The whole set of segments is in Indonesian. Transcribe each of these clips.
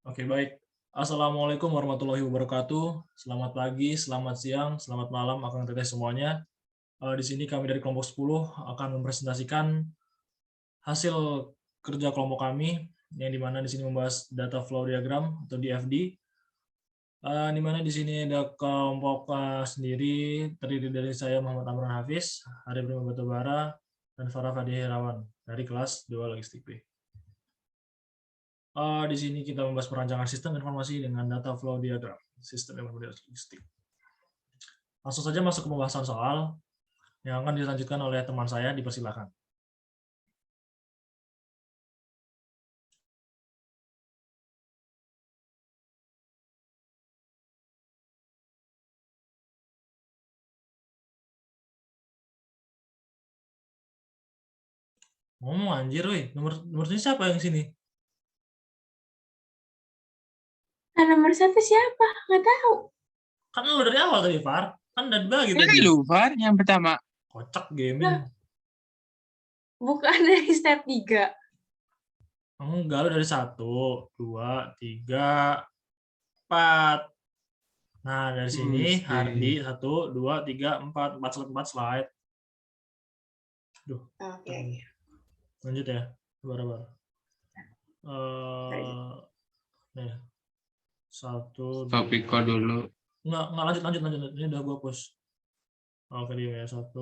Oke, baik. Assalamualaikum warahmatullahi wabarakatuh. Selamat pagi, selamat siang, selamat malam akan teteh semuanya. Di sini kami dari kelompok 10 akan mempresentasikan hasil kerja kelompok kami, yang di mana di sini membahas data flow diagram atau DFD. Di mana di sini ada kelompok sendiri terdiri dari saya Muhammad Amran Hafiz, Hari Prima Batubara, dan Farah Fadi Herawan dari kelas 2 Logistik B. Di sini kita membahas perancangan sistem informasi dengan data flow diagram, sistem informasi logistik. Langsung saja masuk ke pembahasan soal yang akan dilanjutkan oleh teman saya, dipersilakan. Oh anjir, woi, nomor siapa yang sini? Nah, nomor satu siapa? Nggak tahu. Kan lu dari awal tadi, Far. Kan udah dibagi tadi. Lu, Far, yang pertama. Kocak gaming. Bukan dari step 3. Enggak, lu dari 1, 2, 3, 4. Nah, dari sini Hardi 1, 2, 3, 4. 4 slide. Duh. Oke. Lanjut ya. Sabar. Nih. 1, Stop record dulu. Enggak, lanjut. Ini udah gua push. Oke, dia ya 1.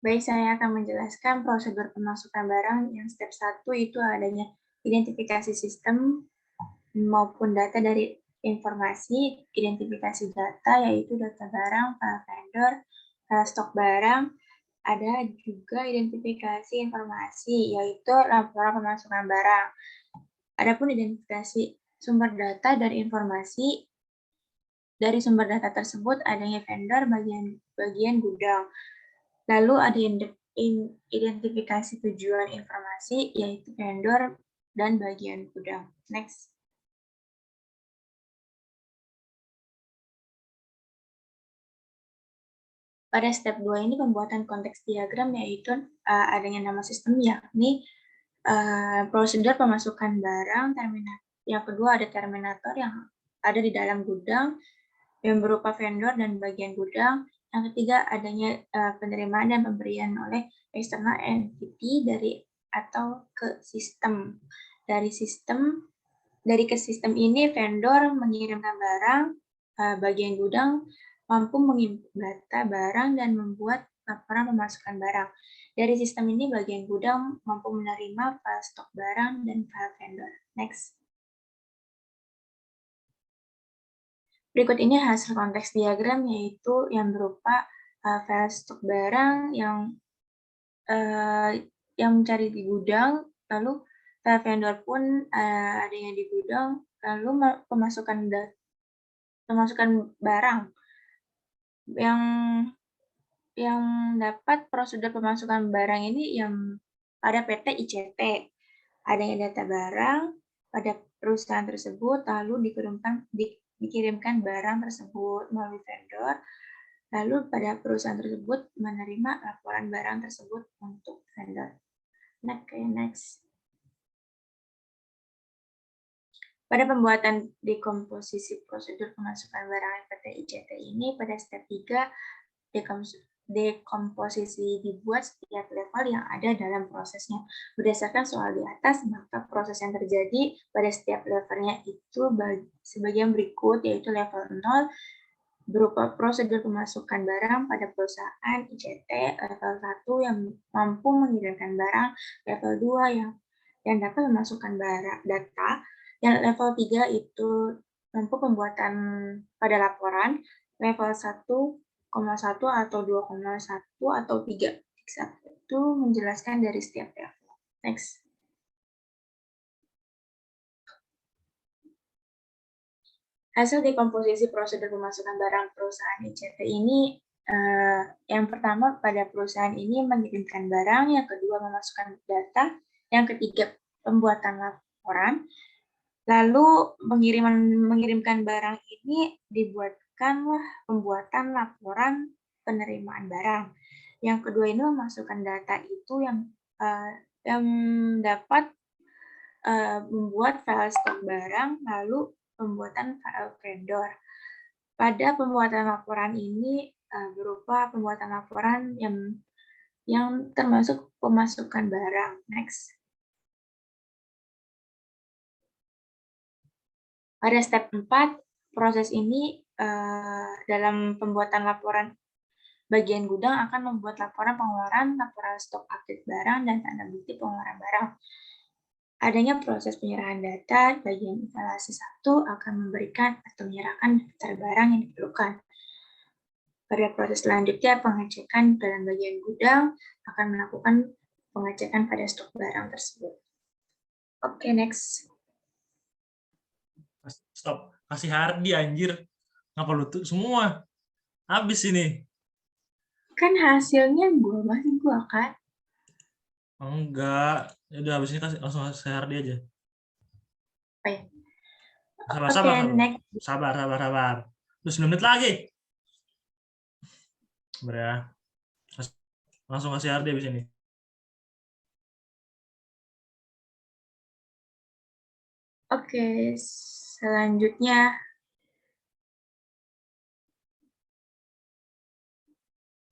Baik, saya akan menjelaskan prosedur pemasukan barang yang step 1 itu adanya identifikasi sistem maupun data dari informasi, identifikasi data yaitu data barang, file vendor, stok barang, ada juga identifikasi informasi yaitu laporan pemasukan barang. Adapun identifikasi sumber data dari informasi dari sumber data tersebut adanya vendor bagian gudang. Lalu ada identifikasi tujuan informasi yaitu vendor dan bagian gudang. Next. Pada step 2 ini pembuatan konteks diagram yaitu adanya nama sistem yakni prosedur pemasukan barang, yang kedua ada terminator yang ada di dalam gudang yang berupa vendor dan bagian gudang. Yang ketiga adanya penerimaan dan pemberian oleh external entity dari atau ke sistem. Dari ke sistem ini vendor mengirimkan barang, bagian gudang mampu menginput data barang dan membuat laporan pemasukan barang. Dari sistem ini bagian gudang mampu menerima file stok barang dan file vendor. Next. Berikut ini hasil konteks diagram yaitu yang berupa file stok barang yang mencari di gudang, lalu file vendor pun adanya di gudang, lalu pemasukan barang yang dapat prosedur pemasukan barang ini yang pada PT ICT adanya data barang pada perusahaan tersebut lalu dikirimkan barang tersebut melalui vendor, lalu pada perusahaan tersebut menerima laporan barang tersebut untuk vendor. Next. Pada pembuatan dekomposisi prosedur pemasukan barang PT ICT ini pada step 3 dekomposisi dibuat setiap level yang ada dalam prosesnya. Berdasarkan soal di atas, maka proses yang terjadi pada setiap levelnya itu sebagian berikut, yaitu level 0 berupa prosedur pemasukan barang pada perusahaan ICT, level 1 yang mampu mengirimkan barang, level 2 yang dapat memasukkan barang data, yang level 3 itu mampu pembuatan pada laporan, level 1,1 atau 2,1 atau 3. Itu menjelaskan dari setiap level. Next. Hasil dekomposisi prosedur pemasukan barang perusahaan ICT ini, yang pertama pada perusahaan ini mengirimkan barang, yang kedua memasukkan data, yang ketiga pembuatan laporan, lalu mengirimkan barang ini dibuatkanlah pembuatan laporan penerimaan barang. Yang kedua ini memasukkan data itu yang yang dapat membuat file stok barang, lalu pembuatan file vendor. Pada pembuatan laporan ini berupa pembuatan laporan yang termasuk pemasukan barang. Next. Pada step 4, proses ini dalam pembuatan laporan bagian gudang akan membuat laporan pengeluaran, laporan stok update barang, dan tanda bukti pengeluaran barang. Adanya proses penyerahan data, bagian instalasi 1 akan memberikan atau menyerahkan daftar barang yang diperlukan. Pada proses selanjutnya, pengecekan dalam bagian gudang akan melakukan pengecekan pada stok barang tersebut. Oke, next. Stop. Kasih Hardi, anjir. Ngapa lu tuh semua? Habis ini. Kan hasilnya masih gua kan? Enggak. Ya udah habis ini langsung kasih Hardi aja. Oke. Sabar. Next. Sabar. Terus 9 menit lagi. Sabar ya. Langsung kasih Hardi habis ini. Oke, selanjutnya.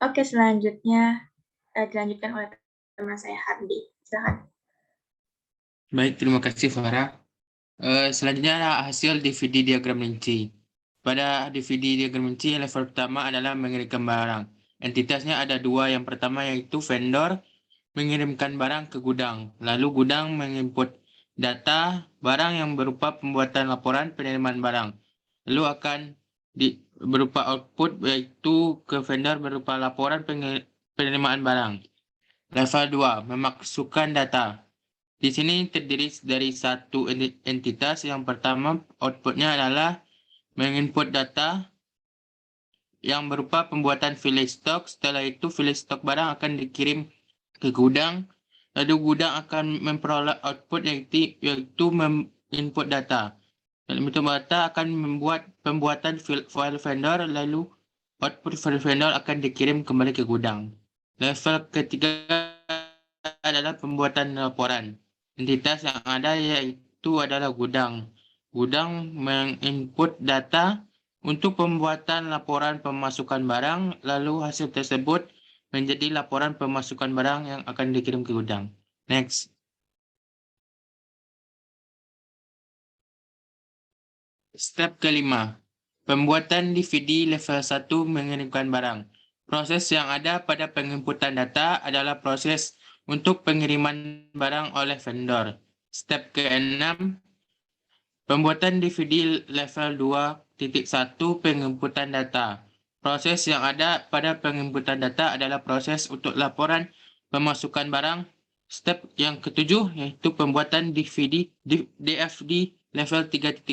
Oke, selanjutnya dilanjutkan oleh teman saya Hardi. Silakan. Baik, terima kasih Farah. Selanjutnya hasil DVD diagram rinci. Pada DVD diagram rinci, level pertama adalah mengirimkan barang. Entitasnya ada dua. Yang pertama yaitu vendor mengirimkan barang ke gudang. Lalu gudang menginput data barang yang berupa pembuatan laporan penerimaan barang. Lalu akan berupa output yaitu ke vendor berupa laporan penerimaan barang. Level 2, memasukkan data. Di sini terdiri dari satu entitas. Yang pertama, outputnya adalah menginput data yang berupa pembuatan file stok. Setelah itu, file stok barang akan dikirim ke gudang. Lalu gudang akan memperoleh output yaitu menginput data. Dalam bentuk data akan membuat pembuatan file vendor, lalu output file vendor akan dikirim kembali ke gudang. Level ketiga adalah pembuatan laporan. Entitas yang ada yaitu adalah gudang. Gudang menginput data untuk pembuatan laporan pemasukan barang, lalu hasil tersebut menjadi laporan pemasukan barang yang akan dikirim ke gudang. Next. Step kelima. Pembuatan DVD level 1 mengirimkan barang. Proses yang ada pada penginputan data adalah proses untuk pengiriman barang oleh vendor. Step ke-6. Pembuatan DVD level 2.1 penginputan data. Proses yang ada pada penginputan data adalah proses untuk laporan pemasukan barang. Step yang ke-7 yaitu pembuatan DFD level 3.1,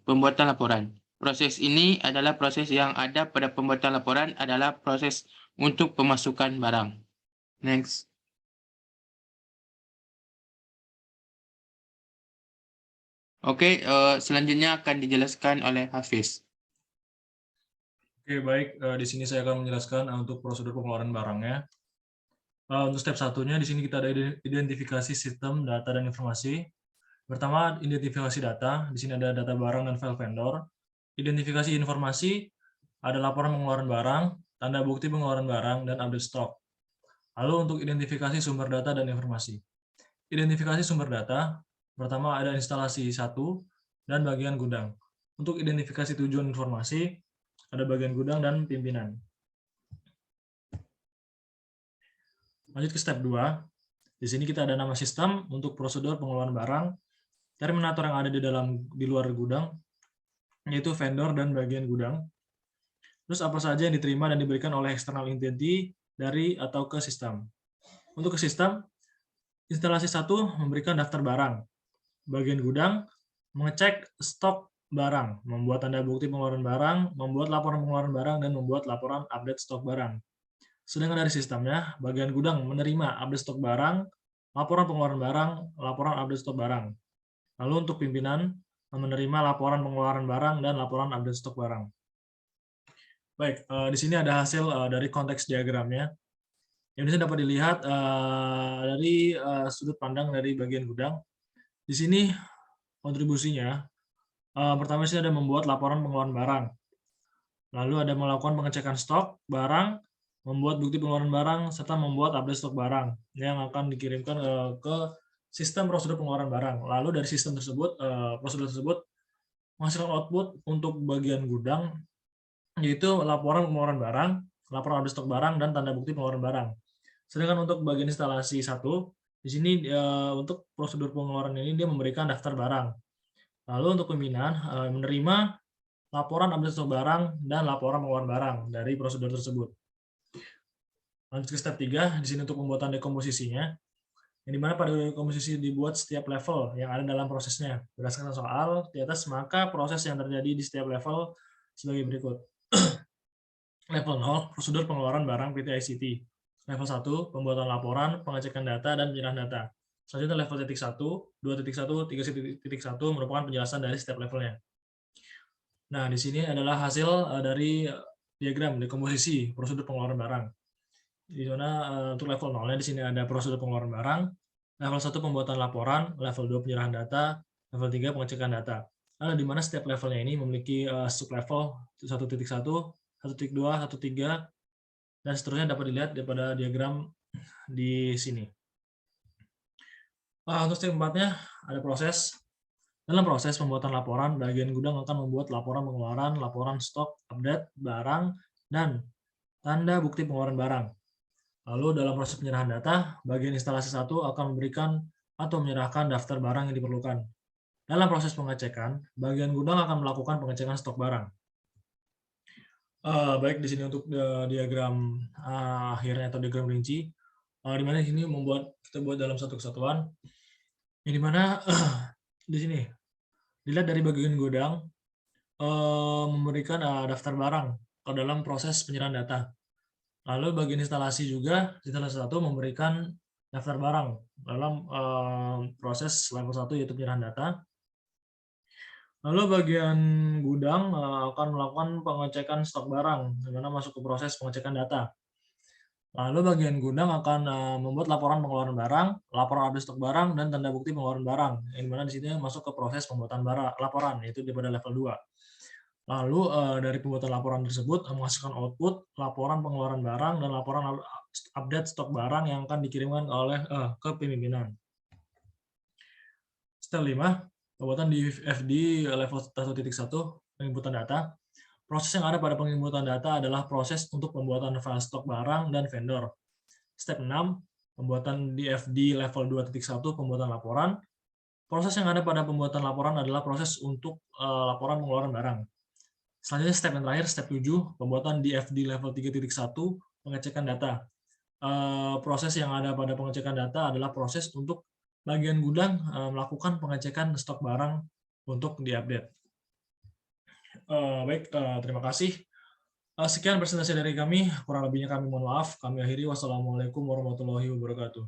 pembuatan laporan. Proses ini adalah proses yang ada pada pembuatan laporan adalah proses untuk pemasukan barang. Next. Oke, selanjutnya akan dijelaskan oleh Hafiz. Oke, baik. Di sini saya akan menjelaskan untuk prosedur pengeluaran barangnya. Untuk step satunya, di sini kita ada identifikasi sistem, data, dan informasi. Pertama, identifikasi data. Di sini ada data barang dan file vendor. Identifikasi informasi, ada laporan pengeluaran barang, tanda bukti pengeluaran barang, dan update stok. Lalu untuk identifikasi sumber data dan informasi. Identifikasi sumber data, pertama ada instalasi 1 dan bagian gudang. Untuk identifikasi tujuan informasi, ada bagian gudang dan pimpinan. Lanjut ke step 2. Di sini kita ada nama sistem untuk prosedur pengeluaran barang, terminator yang ada di luar gudang, yaitu vendor dan bagian gudang. Terus apa saja yang diterima dan diberikan oleh external entity dari atau ke sistem. Untuk ke sistem, instalasi 1 memberikan daftar barang. Bagian gudang mengecek stok barang, membuat tanda bukti pengeluaran barang, membuat laporan pengeluaran barang, dan membuat laporan update stok barang. Sedangkan dari sistemnya, bagian gudang menerima update stok barang, laporan pengeluaran barang, laporan update stok barang. Lalu untuk pimpinan, menerima laporan pengeluaran barang dan laporan update stok barang. Baik, di sini ada hasil dari konteks diagramnya. Yang bisa dapat dilihat dari sudut pandang dari bagian gudang. Di sini kontribusinya, pertama sih ada membuat laporan pengeluaran barang. Lalu ada melakukan pengecekan stok barang, membuat bukti pengeluaran barang, serta membuat update stok barang yang akan dikirimkan ke sistem prosedur pengeluaran barang. Lalu dari sistem tersebut, prosedur tersebut menghasilkan output untuk bagian gudang, yaitu laporan pengeluaran barang, laporan update stok barang, dan tanda bukti pengeluaran barang. Sedangkan untuk bagian instalasi 1, di sini untuk prosedur pengeluaran ini dia memberikan daftar barang. Lalu untuk pembinaan menerima laporan update stok barang dan laporan pengeluaran barang dari prosedur tersebut. Lanjut ke step 3, di sini untuk pembuatan dekomposisinya, yang dimana pada dekomposisi dibuat setiap level yang ada dalam prosesnya. Berdasarkan soal di atas, maka proses yang terjadi di setiap level sebagai berikut. Level 0, prosedur pengeluaran barang PT ICT. Level 1, pembuatan laporan, pengecekan data, dan penyerahan data. Selanjutnya level 1, 2.1, 3.1 merupakan penjelasan dari setiap levelnya. Nah, di sini adalah hasil dari diagram dekomposisi prosedur pengeluaran barang. Di mana untuk level 0-nya di sini ada prosedur pengeluaran barang, level 1 pembuatan laporan, level 2 penyerahan data, level 3 pengecekan data. Di mana setiap levelnya ini memiliki sub-level 1.1, 1.2, 1.3, dan seterusnya dapat dilihat daripada diagram di sini. Untuk step 4-nya ada proses. Dalam proses pembuatan laporan, bagian gudang akan membuat laporan pengeluaran, laporan stok, update, barang, dan tanda bukti pengeluaran barang. Lalu dalam proses penyerahan data, bagian instalasi 1 akan memberikan atau menyerahkan daftar barang yang diperlukan. Dalam proses pengecekan, bagian gudang akan melakukan pengecekan stok barang. Baik di sini untuk diagram akhirnya atau diagram rinci, di mana di sini kita buat dalam satu kesatuan, yang dimana di sini dilihat dari bagian gudang memberikan daftar barang ke dalam proses penyerahan data. Lalu bagian instalasi juga, instalasi 1 memberikan daftar barang dalam proses level 1 yaitu penyerahan data. Lalu bagian gudang akan melakukan pengecekan stok barang, di mana masuk ke proses pengecekan data. Lalu bagian gudang akan membuat laporan pengeluaran barang, laporan update stok barang, dan tanda bukti pengeluaran barang, yang dimana di sini masuk ke proses pembuatan laporan, yaitu pada level 2. Lalu dari pembuatan laporan tersebut menghasilkan output laporan pengeluaran barang dan laporan update stok barang yang akan dikirimkan ke pimpinan. Step 5, pembuatan DFD level 1.1, penginputan data. Proses yang ada pada penginputan data adalah proses untuk pembuatan file stok barang dan vendor. Step 6, pembuatan DFD level 2.1, pembuatan laporan. Proses yang ada pada pembuatan laporan adalah proses untuk laporan pengeluaran barang. Selanjutnya step yang terakhir, step 7, pembuatan DFD level 3.1, pengecekan data. Proses yang ada pada pengecekan data adalah proses untuk bagian gudang melakukan pengecekan stok barang untuk diupdate. Baik, terima kasih. Sekian presentasi dari kami, kurang lebihnya kami mohon maaf. Kami akhiri, wassalamualaikum warahmatullahi wabarakatuh.